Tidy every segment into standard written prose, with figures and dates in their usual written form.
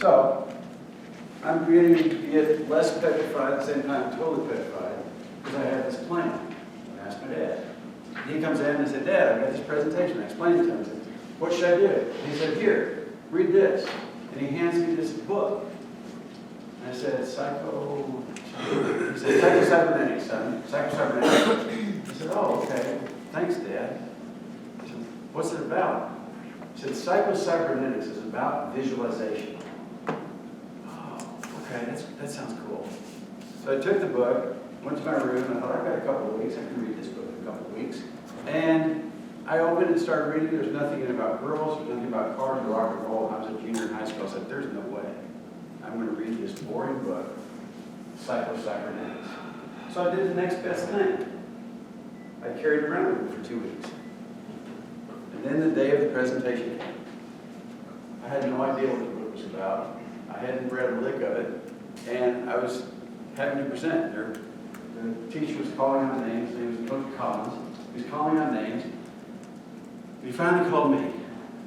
So, I'm beginning to get less petrified, at the same time totally petrified, because I have this plan. I asked my dad. He comes in and said, Dad, I've got this presentation. I explained it to him. I said, what should I do? And he said, here, read this. And he hands me this book. And I said, he said, Psycho-Cybernetics, son. Psycho-Cybernetics. I said, oh, okay. Thanks, Dad. I said, what's it about? He said, Psycho-Cybernetics is about visualization. Oh, okay, that sounds cool. So I took the book, went to my room, and I thought, I've got a couple of weeks. I can read this book in a couple of weeks. And I opened it and started reading. There's nothing in it about girls. There's nothing about cars or rock and roll. I was a junior in high school. I said, there's no way I'm going to read this boring book, Psycho-Cybernetics. So I did the next best thing. I carried it around with me for 2 weeks. And then the day of the presentation came. I had no idea what the book was about. I hadn't read a lick of it. And I was having to present. The teacher was calling on names. His name was Coach Collins. He was calling on names. He finally called me.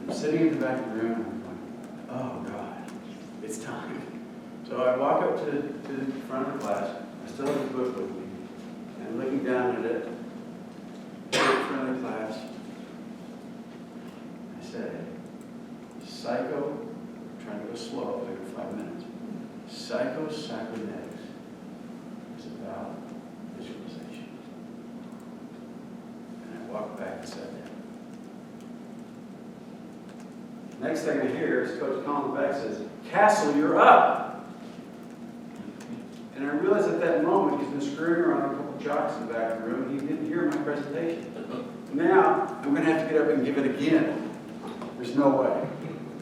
I'm sitting in the back of the room, and I'm going, oh, God, it's time. So I walk up to the front of the class. I still have the book with me. And I'm looking down at it, in front of the class. I said, trying to go slow, like 5 minutes. Psycho-Cybernetics is about visualization. And I walked back and sat down. Next thing I hear is Coach Collins back says, Castle, you're up. And I realized at that moment he's been screwing around a couple of jocks in the back of the room. He didn't hear my presentation. Now I'm going to have to get up and give it again. There's no way.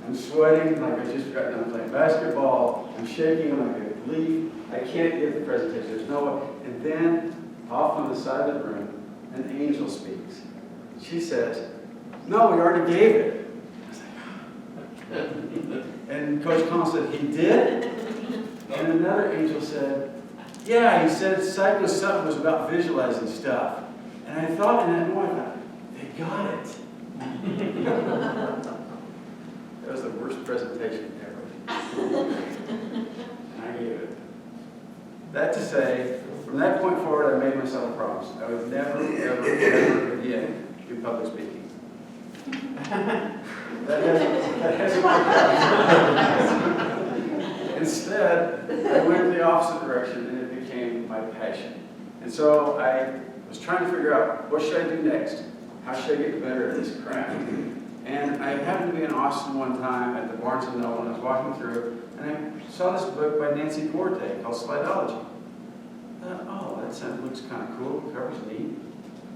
I'm sweating like I just got done playing basketball. I'm shaking like a leaf. I can't give the presentation. There's no way. And then off on the side of the room, an angel speaks. She says, no, we already gave it. And Coach Collins said, he did? And another angel said, yeah, he said Psycho something was about visualizing stuff. And I thought in that moment, I thought, they got it. That was the worst presentation ever. And I gave it. That to say, from that point forward, I made myself a promise. I would never, ever, ever again do public speaking. That hasn't worked out. Instead, I went the opposite direction, and it became my passion. And so I was trying to figure out, what should I do next? How should I get better at this craft? And I happened to be in Austin one time at the Barnes & Noble, and I was walking through, and I saw this book by Nancy Duarte called Slidology. I thought, oh, that looks kind of cool. The cover's neat.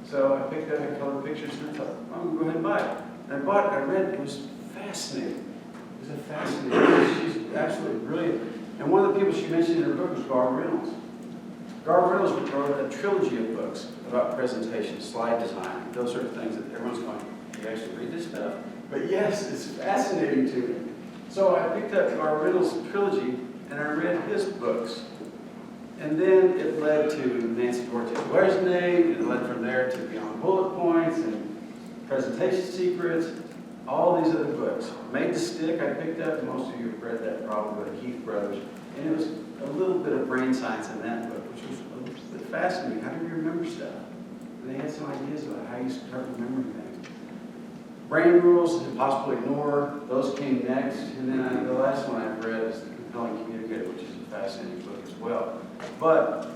So I picked up, I colored pictures, and I thought, I'm going to go ahead and buy it. And I bought it, I read it, it was fascinating. It was a fascinating, she's absolutely brilliant. And one of the people she mentioned in her book was Gar Reynolds. Gar Reynolds wrote a trilogy of books about presentation, slide design, those sort of things that everyone's going, you actually read this stuff? But yes, it's fascinating to me. So I picked up Gar Reynolds' trilogy, and I read his books. And then it led to Nancy Duarte's Resume, and it led from there to Beyond Bullet Points, and Presentation Secrets, all these other books. Made to Stick, I picked up. Most of you have read that probably, the Heath Brothers. And it was a little bit of brain science in that book, which was a little bit fascinating. How do you remember stuff? And they had some ideas about how you start remembering things. Brain Rules, Impossible to Ignore, those came next. And then the last one I've read is The Compelling Communicator, which is a fascinating book as well. But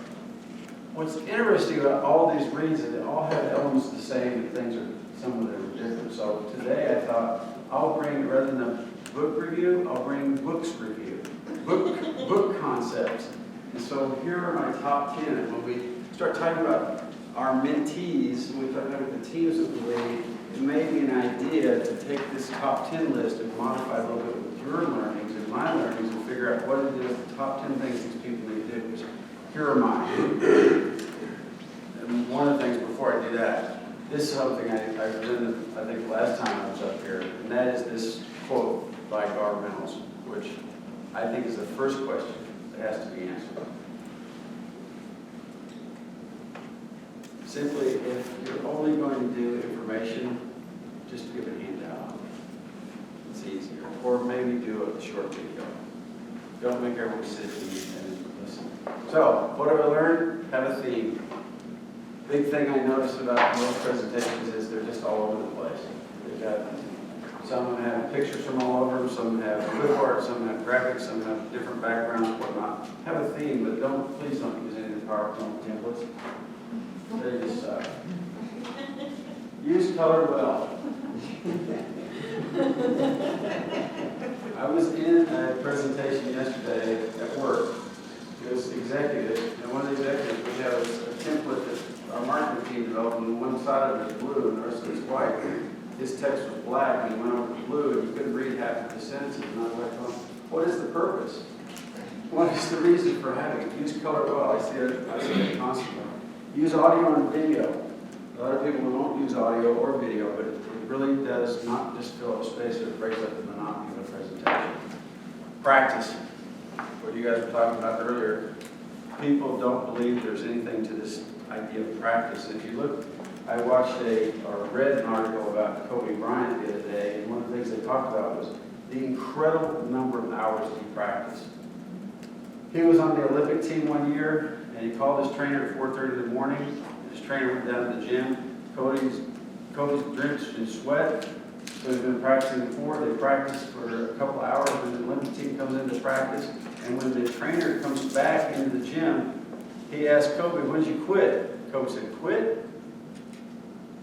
what's interesting about all these reads is they all have elements the same, and things are some of them are different. So today I thought I'll bring, rather than a book review, I'll bring books review, book concepts. And so here are my top 10. And when we start talking about our mentees, when we talk about the teams that we lead, it may be an idea to take this top 10 list and modify a little bit with your learnings and my learnings and figure out what it is, the top 10 things these people need to do. Because here are mine. And one of the things before I do that, this is something I read, I think, last time I was up here, and that is this quote by Gar Reynolds, which I think is the first question that has to be answered. Simply, if you're only going to do information, just give a handout. It's easier. Or maybe do a short video. Don't make everyone sit and listen. So, what have I learned? Have a theme. Big thing I noticed about most presentations is they're just all over the place. They've got, some have pictures from all over them, some have clip art, some have graphics, some have different backgrounds, whatnot. Have a theme, but please don't use any of the PowerPoint templates. They just suck. Use color well. I was in a presentation yesterday at work. It was executive, and one of the executives, we have a template that our marketing team developed, and one side of it is blue and the rest of it is white. His text was black, and he went over to blue, and he couldn't read half of the sentences. And I was like, well, what is the purpose? What is the reason for having it? Use color well. I see it constantly. Use audio and video. A lot of people won't use audio or video, but it really does not just fill up space, it breaks up the monotony of a presentation. Practice. What you guys were talking about earlier. People don't believe there's anything to this idea of practice. If you look, I watched or read an article about Kobe Bryant the other day, and one of the things they talked about was the incredible number of hours he practiced. He was on the Olympic team one year, and he called his trainer at 4:30 in the morning. His trainer went down to the gym. Cody's drenched in sweat, so he's been practicing before. They practiced for a couple hours when the Olympic team comes into practice. And when the trainer comes back into the gym, he asked Kobe, when did you quit? Kobe said, quit?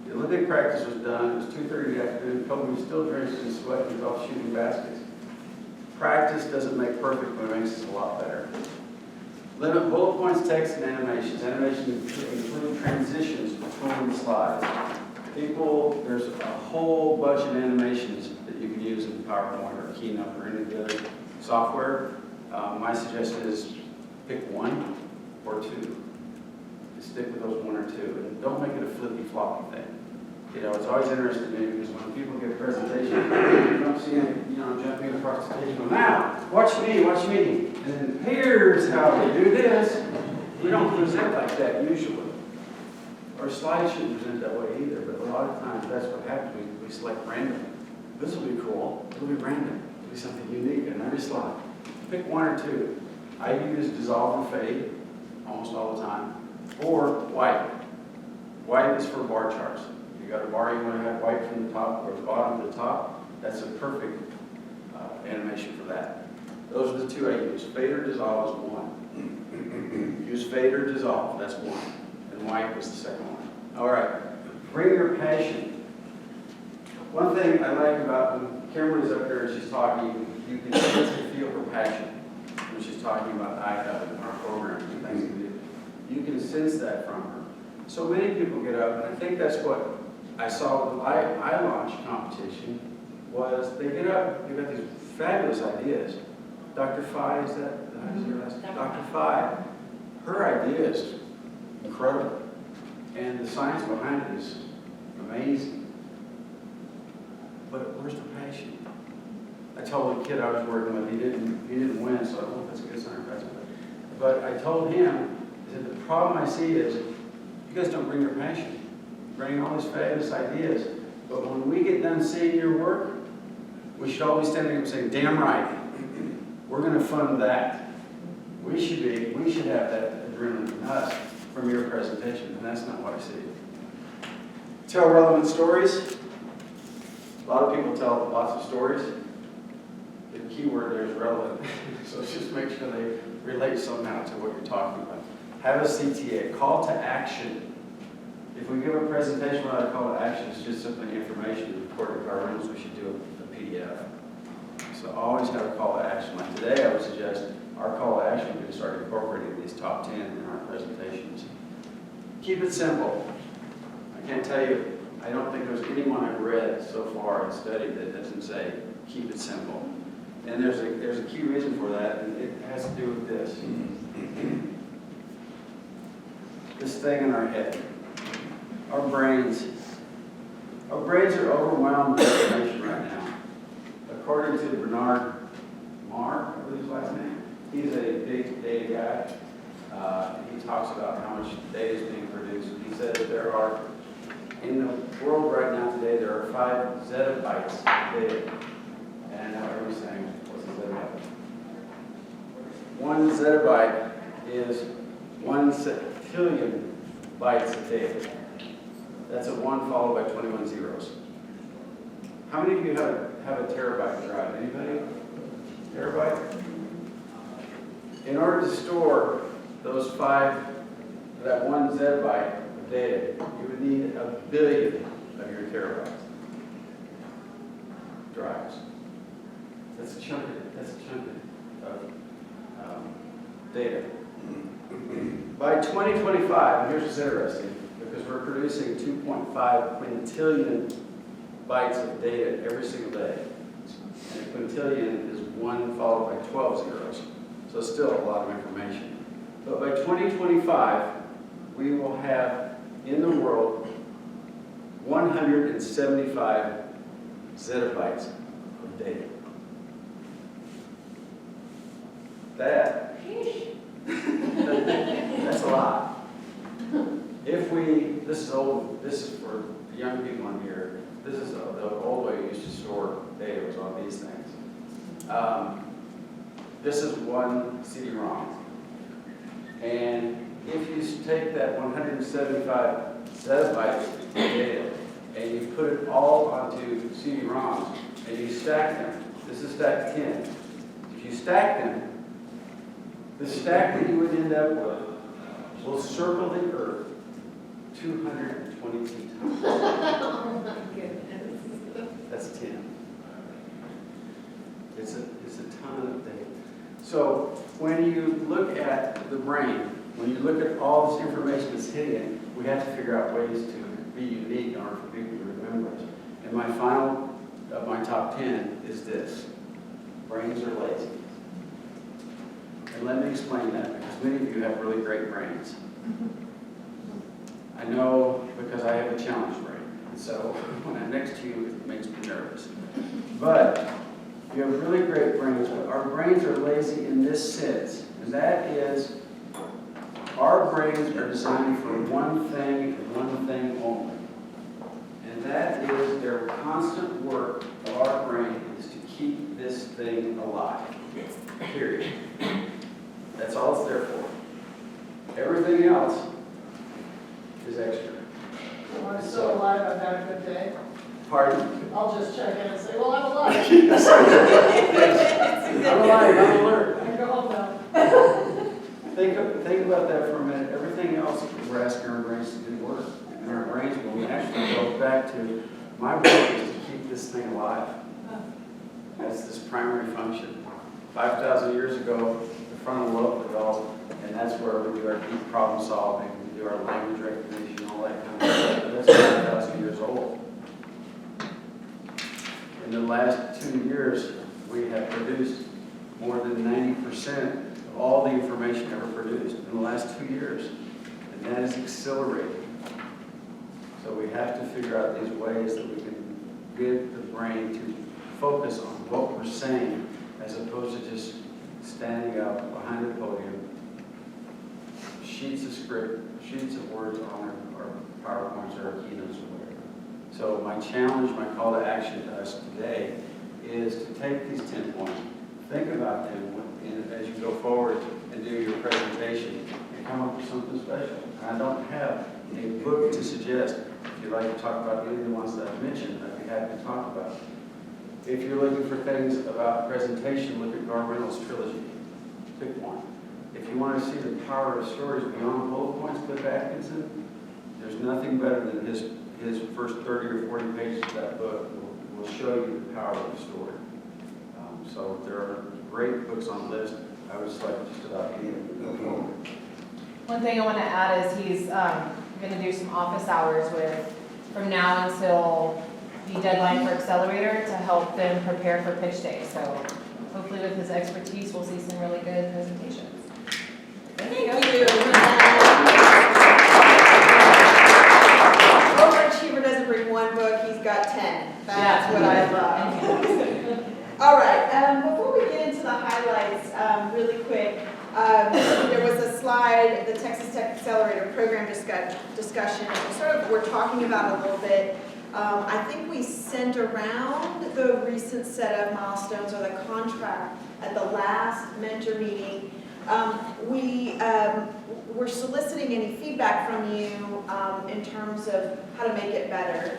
The Olympic practice was done. It was 2:30 in the afternoon. Kobe was still drenched in sweat. He was off shooting baskets. Practice doesn't make perfect, but it makes us a lot better. Limit bullet points, text, and animations. Animations include transitions between slides. There's a whole bunch of animations that you can use in PowerPoint or Keynote or any of the other software. My suggestion is pick one or two. Just stick with those one or two. And don't make it a flippy-floppy thing. You know, it's always interesting to me because when people give presentations, you don't see them, jumping across the stage and go, now, watch me. And then here's how they do this. We don't present like that usually. Our slides shouldn't present that way either, but a lot of times that's what happens. We select random. This will be cool. It'll be random. It'll be something unique in every slide. Pick one or two. I use dissolve and fade almost all the time. Or white. White is for bar charts. You got a bar you want to have white from the top or the bottom to the top, that's a perfect animation for that. Those are the two I use. Fade or dissolve is one. Use fade or dissolve, that's one. And white was the second one. All right, bring your passion. One thing I like about when Cameron is up there and she's talking, you can sense and feel her passion when she's talking about IHUB and our programs and things we do. You can sense that from her. So many people get up, and I think that's what I saw with the iLaunch competition, was they get up, they've got these fabulous ideas. Dr. Phi, is that your last name? Dr. Phi, her idea is incredible. And the science behind it is amazing. But where's the passion? I told the kid I was working with, he didn't win, so I don't know if that's a good sign or bad sign. But I told him, I said, the problem I see is, you guys don't bring your passion. You bring all these fabulous ideas. But when we get done seeing your work, we should all be standing up and saying, damn right, we're going to fund that. We should have that adrenaline in us from your presentation, and that's not what I see. Tell relevant stories. A lot of people tell lots of stories. The key word there is relevant. So just make sure they relate somehow to what you're talking about. Have a CTA, call to action. If we give a presentation without a call to action, it's just simply information. According to our rules, we should do a PDF. So always have a call to action. Like today, I would suggest our call to action would be to start incorporating these top 10 in our presentations. Keep it simple. I can't tell you, I don't think there's anyone I've read so far and studied that doesn't say, keep it simple. And there's a key reason for that, and it has to do with this. This thing in our head. Our brains are overwhelmed with information right now. According to Bernard Marr, I believe his last name, he's a big data guy. He talks about how much data is being produced. He said that there are, in the world right now today, there are 5 zettabytes of data. And now everyone's saying, what's a zettabyte? 1 zettabyte is 1 septillion bytes of data. That's a 1 followed by 21 zeros. How many of you have a terabyte drive? Anybody? Terabyte? In order to store those that 1 zettabyte of data, you would need 1 billion of your terabytes drives. That's a chunk of data. By 2025, and here's what's interesting, because we're producing 2.5 quintillion bytes of data every single day. And a quintillion is 1 followed by 12 zeros. So it's still a lot of information. But by 2025, we will have in the world 175 zettabytes of data. That's a lot. This is for the young people in here, this is the old way we used to store data, was on these things. This is 1 CD-ROM. And if you take that 175 zettabytes of data and you put it all onto CD-ROMs and you stack them, this is stack 10. If you stack them, the stack that you would end up with will circle the Earth 222 times. Oh my goodness. That's 10. It's a ton of data. So when you look at the brain, when you look at all this information that's hitting it, we have to figure out ways to be unique in order for people to remember it. And my final of my top 10 is this: brains are lazy. And let me explain that, because many of you have really great brains. I know because I have a challenge brain. And so when I'm next to you, it makes me nervous. But you have really great brains, but our brains are lazy in this sense. And that is, our brains are designed for one thing and one thing only. And that is, their constant work of our brain is to keep this thing alive. Period. That's all it's there for. Everything else is extra. Well, I'm still alive, I've had a good day. Pardon? I'll just check in and say, well, I'm alive. I'm alive, I'm alert. I can go home now. Think about that for a minute. Everything else we're asking our brains to do work. And our brains will naturally go back to, my work is to keep this thing alive. That's this primary function. 5,000 years ago, the frontal lobe developed, and that's where we do our deep problem solving, we do our language recognition, all that kind of stuff. That's 5,000 years old. In the last 2 years, we have produced more than 90% of all the information ever produced in the last 2 years. And that is accelerating. So we have to figure out these ways that we can get the brain to focus on what we're saying, as opposed to just standing up behind the podium, sheets of script, sheets of words on our PowerPoints or our keynotes or whatever. So my challenge, my call to action to us today is to take these 10 points, think about them as you go forward and do your presentation, and come up with something special. And I don't have a book to suggest. If you'd like to talk about any of the ones that I've mentioned, I'd be happy to talk about. If you're looking for things about presentation, look at Gar Reynolds' trilogy. Pick one. If you want to see the power of stories beyond bullet points, Cliff Atkinson, there's nothing better than his first 30 or 40 pages of that book will show you the power of the story. So there are great books on the list. I would select just about any of them to go forward. One thing I want to add is he's going to do some office hours from now until the deadline for Accelerator to help them prepare for pitch day. So hopefully with his expertise, we'll see some really good presentations. Thank you. Overachiever doesn't bring one book, he's got 10. That's what I love. All right, before we get into the highlights, really quick, there was a slide, the Texas Tech Accelerator program discussion, and we're talking about a little bit. I think we sent around the recent set of milestones or the contract at the last mentor meeting. We're soliciting any feedback from you in terms of how to make it better.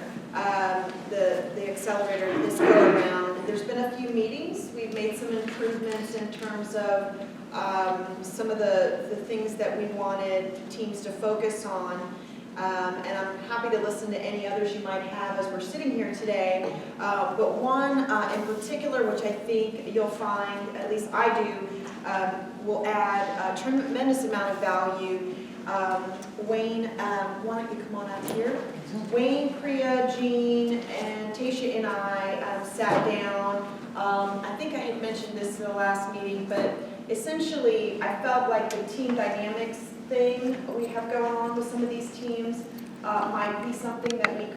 The accelerator this go around. There's been a few meetings. We've made some improvements in terms of some of the things that we wanted teams to focus on. And I'm happy to listen to any others you might have as we're sitting here today. But one in particular, which I think you'll find, at least I do, will add a tremendous amount of value. Wayne, why don't you come on up here? Wayne, Priya, Jean, and Tasha and I sat down. I think I had mentioned this in the last meeting, but essentially I felt like the team dynamics thing we have going on with some of these teams might be something that we